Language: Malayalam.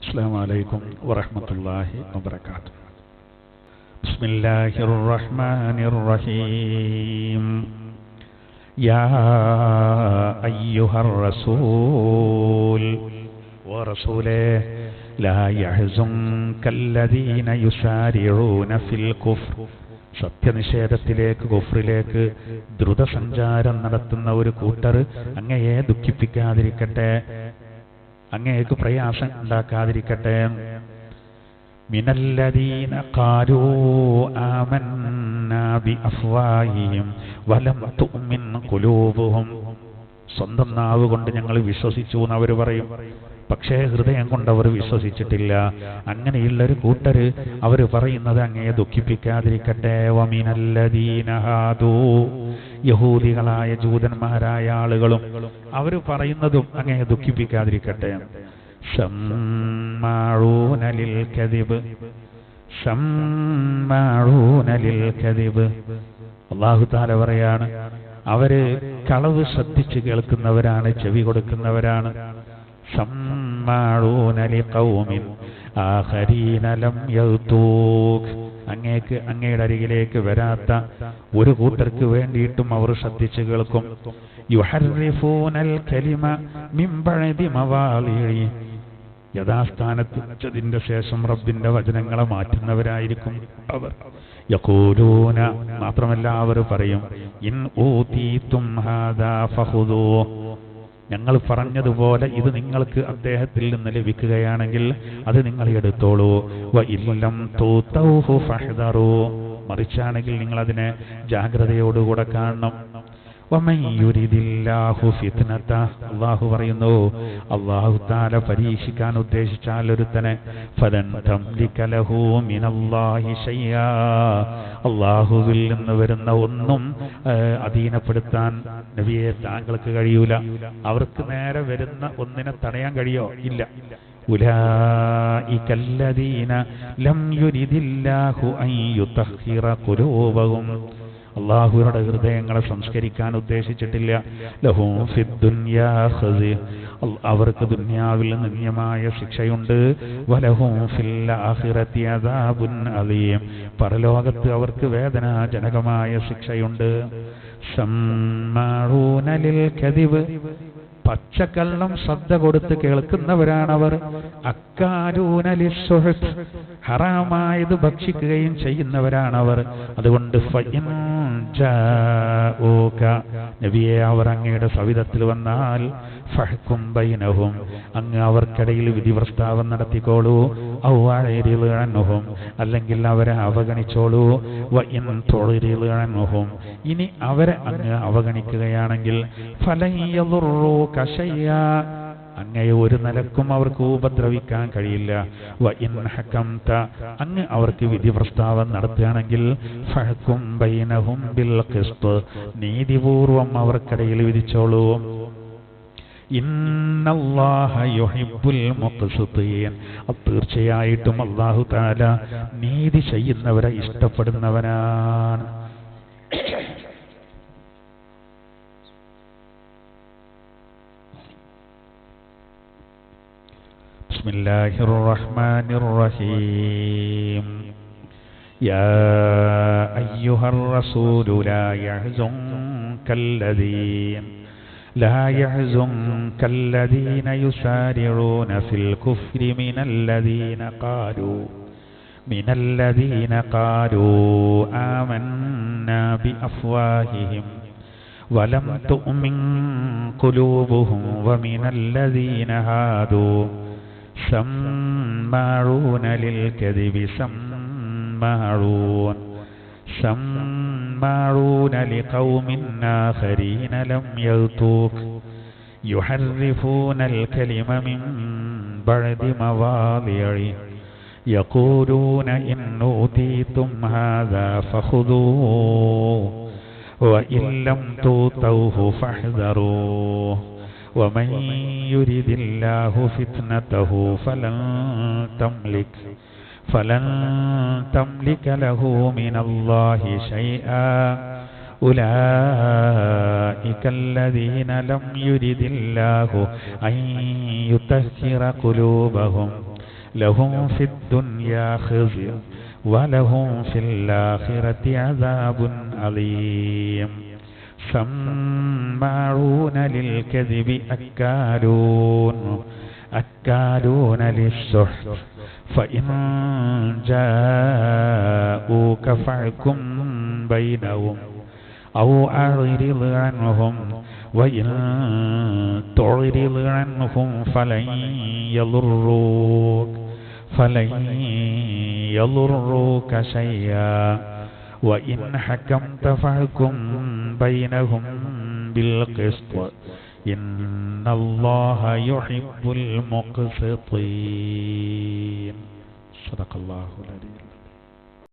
السلام عليكم ورحمة الله وبركاته. بسم الله الرحمن الرحيم. يا أيها الرسول ورسوله لا يحزنك الذين يسارعون في الكفر. സത്യനിഷേധത്തിലേക്ക് കുഫ്രിലേക്ക് ദ്രുതസഞ്ചാരം നടത്തുന്ന ഒരു കൂട്ടർ അങ്ങയെ ദുഃഖിപ്പിക്കാതിരിക്കട്ടെ, അങ്ങേക്ക് പ്രയാസം ഉണ്ടാക്കാതിരിക്കട്ടെ. മിനല്ലദീന ഖാലൂ ആമന്നാ ബിഅഫ്വാഹിഹിം വലം തുഅ്മിൻ ഖുലൂബുഹും. സ്വന്തം നാവ് കൊണ്ട് ഞങ്ങൾ വിശ്വസിച്ചു എന്ന് അവർ പറയും, പക്ഷേ ഹൃദയം കൊണ്ട് അവർ വിശ്വസിച്ചിട്ടില്ല. അങ്ങനെയുള്ളൊരു കൂട്ടർ അവർ പറയുന്നത് അങ്ങയെ ദുഃഖിപ്പിക്കാതിരിക്കട്ടെ. വമിനല്ലദീന ഹാദൂ, യഹൂദികളായ ജൂതന്മാരായ ആളുകളും അവർ പറയുന്നതും അങ്ങയെ ദുഃഖിപ്പിക്കാതിരിക്കട്ടെ. സമ്മാഊന ലിൽ കദിബ്, സമ്മാഊന ലിൽ കദിബ്. അല്ലാഹു തആല പറയാണ്, അവര് കളവ് ശ്രദ്ധിച്ച് കേൾക്കുന്നവരാണ്, ചെവി കൊടുക്കുന്നവരാണ്. സമ്മാഊന ലിഖൗമിൻ ആഖരീന ലം യഅ്തൂക്. അങ്ങയുടെ അരികിലേക്ക് വരാത്ത ഒരു കൂട്ടർക്ക് വേണ്ടിയിട്ടും അവർ ശ്രദ്ധിച്ചു കേൾക്കും. യുഹർരിഫൂനൽ കലിമ മിൻ ബഅദി മവാളിഇ. യഥാസ്ഥാനത്ത് വെച്ചതിന്റെ ശേഷം റബ്ബിന്റെ വചനങ്ങളെ മാറ്റുന്നവരായിരിക്കും അവർ. യഖൂലൂന, മാത്രമല്ല അവർ പറയും, ഇൻ ഊതീതും ഹാദാ ഫഖുദൂ. ഞങ്ങൾ പറഞ്ഞതുപോലെ ഇത് നിങ്ങൾക്ക് അദ്ദേഹത്തിൽ നിന്ന് ലഭിക്കുകയാണെങ്കിൽ അത് നിങ്ങൾ എടുത്തോളൂ. വ ഇല്ലം തൂതൗഹു ഫഹ്ദറൂ. മറിച്ചാണെങ്കിൽ നിങ്ങൾ അതിനെ ജാഗ്രതയോടുകൂടെ കാണണം. വമൻ യുരിദില്ലാഹു ഫിത്നത. അല്ലാഹു പറയുന്നു, അല്ലാഹു തആല പരീക്ഷിക്കാൻ ഉദ്ദേശിച്ചാൽ ഒരുത്തനെ ഫലൻ തംലിക ലഹു മിനല്ലാഹി ശൈആ. അല്ലാഹുവിൽ നിന്ന് വരുന്ന ഒന്നും അധീനപ്പെടുത്താൻ നബിയെ താങ്കൾക്ക് കഴിയൂല. അവർക്ക് നേരെ വരുന്ന ഒന്നിനെ തടയാൻ കഴിയോ? ഇല്ല. ഉലൈകല്ലദീന ലം യുരിദില്ലാഹു അൻ യുതഹിറ ഖുലൂബഹും. അള്ളാഹുവിന്റെ ഹൃദയങ്ങളെ സംസ്കരിക്കാൻ ഉദ്ദേശിച്ചിട്ടില്ല. ലഹും ഫിദ്ദുനിയാ ഖസി. അവർക്ക് ദുനിയാവിൽ നിന്ദ്യമായ ശിക്ഷയുണ്ട്. വലഹും ഫിൽ ആഖിറതി അദാബുൻ അലീം. പരലോകത്ത് അവർക്ക് വേദനാജനകമായ ശിക്ഷയുണ്ട്. സമ്മാഊന ലിൽ കദിബ്. പച്ചക്കള്ളം ശ്രദ്ധ കൊടുത്ത് കേൾക്കുന്നവരാണവർ. അക്കാലൂന ലിസ്സുഹ്ത്. ഹറാമായത് ഭക്ഷിക്കുകയും ചെയ്യുന്നവരാണവർ. അതുകൊണ്ട് ഫഇൻ ജാഊക, നബിയെ അവർ അങ്ങയുടെ സവിധത്തിൽ വന്നാൽ ഫഹ്കും ബൈനഹും, അങ്ങ് അവർക്കിടയിൽ വിധി പ്രസ്താവം നടത്തിക്കോളൂ. ഔ അഅ്രിദ് അൻഹും, അല്ലെങ്കിൽ അവരെ അവഗണിച്ചോളൂ. വഇൻ തുഅ്രിദ് അൻഹും, ഇനി അവരെ അങ്ങ് അവഗണിക്കുകയാണെങ്കിൽ ഫലൻ യദുറൂക ശൈആ, അങ്ങയെ ഒരു നിലക്കും അവർക്ക് ഉപദ്രവിക്കാൻ കഴിയില്ല. വഇൻ ഹകംത, അങ്ങ് അവർക്ക് വിധി പ്രസ്താവം നടത്തുകയാണെങ്കിൽ ഫഹ്കും ബൈനഹും ബിൽ ഖിസ്ത്, നീതിപൂർവം അവർക്കിടയിൽ വിധിച്ചോളൂ. ഇന്നല്ലാഹ യുഹിബ്ബുൽ മുഖ്സിതീൻ. തീർച്ചയായിട്ടും അല്ലാഹു തആല നീതി ചെയ്യുന്നവരെ ഇഷ്ടപ്പെടുന്നവനാണ്. ബിസ്മില്ലാഹിർ റഹ്മാനിർ റഹീം. യാ അയ്യുഹർ റസൂലു ലാ യഹ്സുൻകല്ലദീന യുസാരിഊന ഫിൽ കുഫ്രി മിനല്ലദീന ഖാലൂ ആമന്നാ ബിഅഫ്വാഹിഹിം വലം തുഅ്മിൻ ഖുലൂബുഹും വമിനല്ലദീന ഹാദൂ സമ്മാഊന ലിൽ കദിബി സമ്മാഊന ലിഖൗമിൻ ആഖരീന ലം യഅ്തൂക് യുഹർരിഫൂനൽ കലിമ മിൻ ബഅദി മവാളിഇ യഖൂലൂന ഇൻ ഊതീതും ഹാദാ ഫഖുദൂഹു وإن لم تؤتوه فاحذروه ومن يرد الله فتنته فلن تملك له من الله شيئا أولئك الذين لم يرد الله أن يطهر قلوبهم لهم في الدنيا خزي ولهم في الآخرة عذاب عظيم سماعون للكذب أكالون للسحت فإن جاءوك فاحكم بينهم أو أعرض عنهم وإن تعرض عنهم فلن يضروك شيئا وإن حكمت فاحكم بينهم بالقسط إن الله يحب المقسطين. صدق الله العظيم.